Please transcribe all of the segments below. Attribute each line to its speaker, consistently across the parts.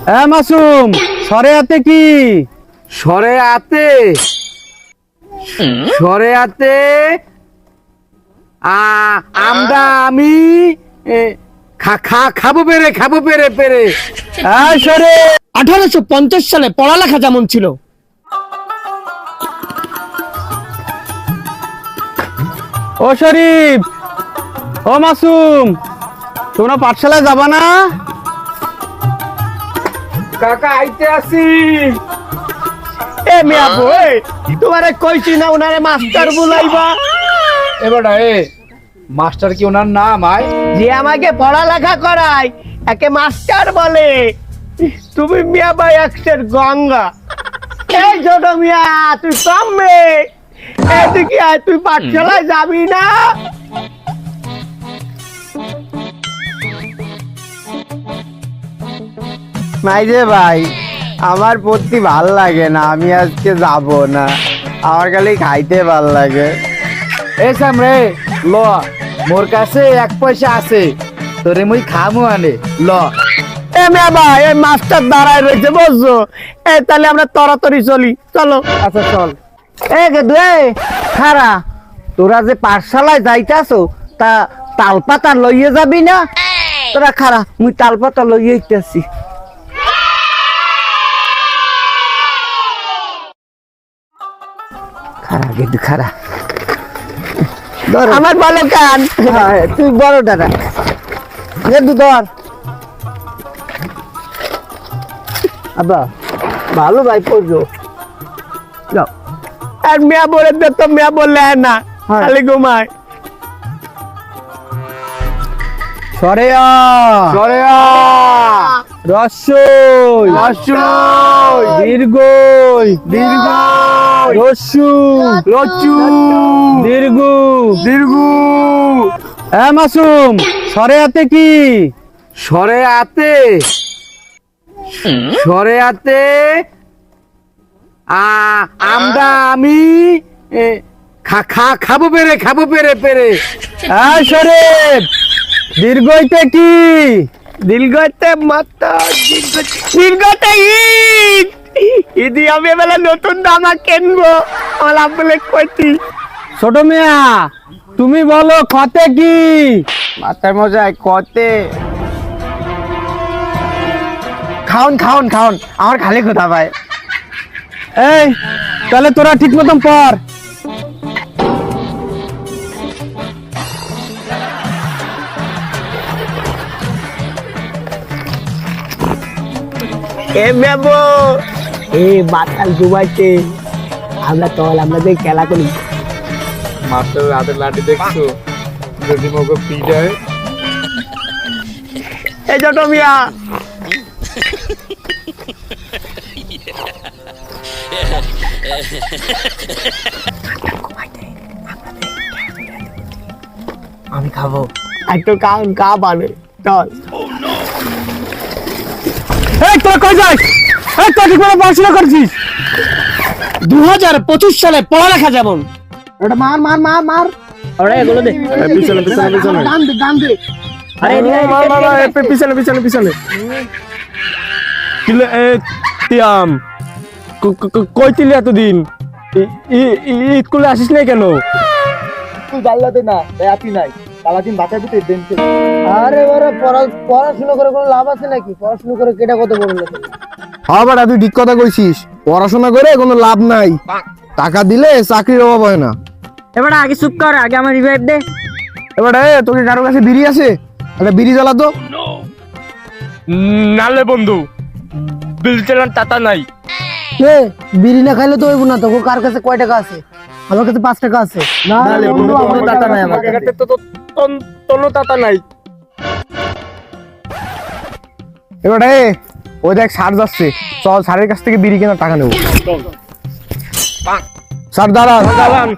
Speaker 1: মাসুম সরে আতে কি
Speaker 2: সরে আতে সরে আতে আমরা আমি খাবো পেরে পেরে
Speaker 1: সরে
Speaker 3: 1850 সালে পড়ালেখা যেমন ছিল,
Speaker 1: ও শরীফ ও মাসুম তোমরা পাঠশালায় যাবা না?
Speaker 2: কাকা আইতে আসি।
Speaker 3: এ মিয়া বই তোমারে কইছি না ওনারে মাস্টার বুলাইবা।
Speaker 2: এবার মাস্টার কি ওনার নাম?
Speaker 3: যে আমাকে পড়ালেখা করায় একে মাস্টার বলে। তুমি মিয়া ভাই একশের গঙ্গা। এই ছোট মিয়া তুই কমবে এদিকে আয়, তুই পাঠশালায় যাবি না?
Speaker 1: মাইরে ভাই আমার পড়তে ভাল লাগে না, আমি আজকে যাব না, আমার খালি খাইতে ভাল লাগে।
Speaker 2: এই সামরে ল, মোর কাছে 1 পয়সা আছে, তোরে মুই খামু আনে ল।
Speaker 3: এ মিয়া ভাই এই মাস্টার দাঁড়ায় রয়েছে বুঝছো? তাহলে আমরা তরাতরি চলি, চলো।
Speaker 2: আচ্ছা চল।
Speaker 1: খারা তোরা যে পাঠশালায় যাইতাছো তা তালপাতা লইয়ে যাবি না? তোরা খারা মুই তালপাতা লইয়ে আইতাছি। খারা গেদু খারা
Speaker 3: আমার বলে কান।
Speaker 1: তুই বড় দাদা গেদু ধর। আবা ভালো ভাই পড়ছো যাও।
Speaker 3: আর মিয়া বলে দে তো, মিয়া বললে না খালি ঘুমায়।
Speaker 1: সরে আ
Speaker 2: সরে
Speaker 1: রস্যই
Speaker 2: রস্যই
Speaker 1: দীর্ঘই
Speaker 2: দীর্ঘ
Speaker 1: রস্যু
Speaker 2: লচু
Speaker 1: দীর্ঘ
Speaker 2: দীর্ঘ।
Speaker 1: মাসুম সরে আতে কি
Speaker 2: সরে আতে সরে আতে আমরা আমি খাবো পেরে পেরে।
Speaker 1: শরীফ দীর্ঘইতে কি
Speaker 3: দীর্ঘতে মাতা দীর্ঘতে ঈদ। ঈদি আমি এবেলা নতুন জামা কিনবো। আমার আব্বুলে কইতি।
Speaker 1: ছোট মিয়া তুমি বলো খতে কি?
Speaker 3: মাথায় মজায় কতে খাওন খাওন খাওন, আমার খালি ক্ষুধা পায়।
Speaker 1: এই তাহলে তোরা ঠিক মতন পড়।
Speaker 3: এ মেবো এ বাতাল ঘুমাইছে, আমরা চল আমরা যে খেলা করি।
Speaker 2: মাস্টার হাতের লাঠি দেখছো? যদি মগো পিটায়।
Speaker 3: এই ছোট মিয়া
Speaker 1: আমি খাবো।
Speaker 3: একটু কাউন কা পাবে চল।
Speaker 1: এই তোরা কই যাস? এই তুই ঠিক মতো পড়াশোনা করছিস?
Speaker 3: 2025 সালে পড়ালেখা যেমন।
Speaker 1: ওটা মার মার মার মার।
Speaker 3: ওরে এগুলো দে
Speaker 2: পিছনে পিছনে পিছনে
Speaker 1: গান দে গান দে।
Speaker 3: আরে
Speaker 2: পিছনে পিছনে পিছনে। কিলে তিয়াম কইতিলি এতদিন স্কুলে আসিস নাই কেন?
Speaker 1: তুই জানলাতে না আপনি নাই সারাদিন বাচ্চা দিতে দেন। আরে বারে পড়াশোনা করে কোনো লাভ আছে নাকি? পড়াশোনা করে কেটা কত বড় লোক।
Speaker 2: হ্যাঁ বেটা তুই ঠিক কথা কইছিস, পড়াশোনা করে কোনো লাভ নাই, টাকা দিলে চাকরির অভাব হয় না।
Speaker 3: এবার আগে চুপ কর, আগে আমার রিভাইভ দে।
Speaker 2: এবার তোকে কারো কাছে বিড়ি আছে? একটা বিড়ি জ্বালা তো।
Speaker 4: নালে বন্ধু বিল চালান টাকা নাই।
Speaker 1: বিড়ি না খাইলে তো হইব না। তো কার কাছে কয় টাকা আছে? আমার কাছে 5 টাকা আছে। না বন্ধু আমার টাকা নাই। আমার কাছে
Speaker 4: তোর টাকা নাই।
Speaker 2: এবার ওই দেখ সার যাচ্ছে, চল সারের কাছ থেকে বিড়ি কেনার টাকা নেবো। স্যার দাঁড়ান দাঁড়ান,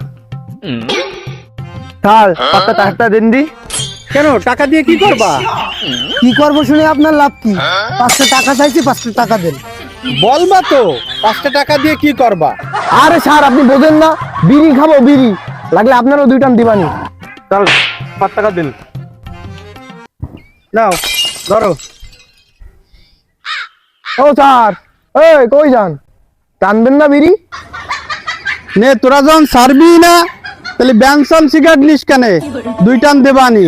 Speaker 2: স্যার পাঁচটা টাকা দেন দি।
Speaker 1: কেন টাকা দিয়ে কি করবা? কি করবো শুনে আপনার লাভ কি? 5টা টাকা চাইছি, 5টা টাকা দেন।
Speaker 2: বলবা তো 5টা টাকা দিয়ে কি করবা?
Speaker 1: আরে স্যার আপনি বোঝেন না, বিড়ি খাবো বিড়ি, লাগলে আপনারও 2 টান দিবানি।
Speaker 2: চল 5 টাকা দিন।
Speaker 1: নাও ধরো। ও স্যার, এই কই যান? টানবেন না বিড়ি?
Speaker 5: নে তোরা যখন সারবি না তাহলে ব্যাংসন সিগারেট নিস কেনে 2 টান দেবানি।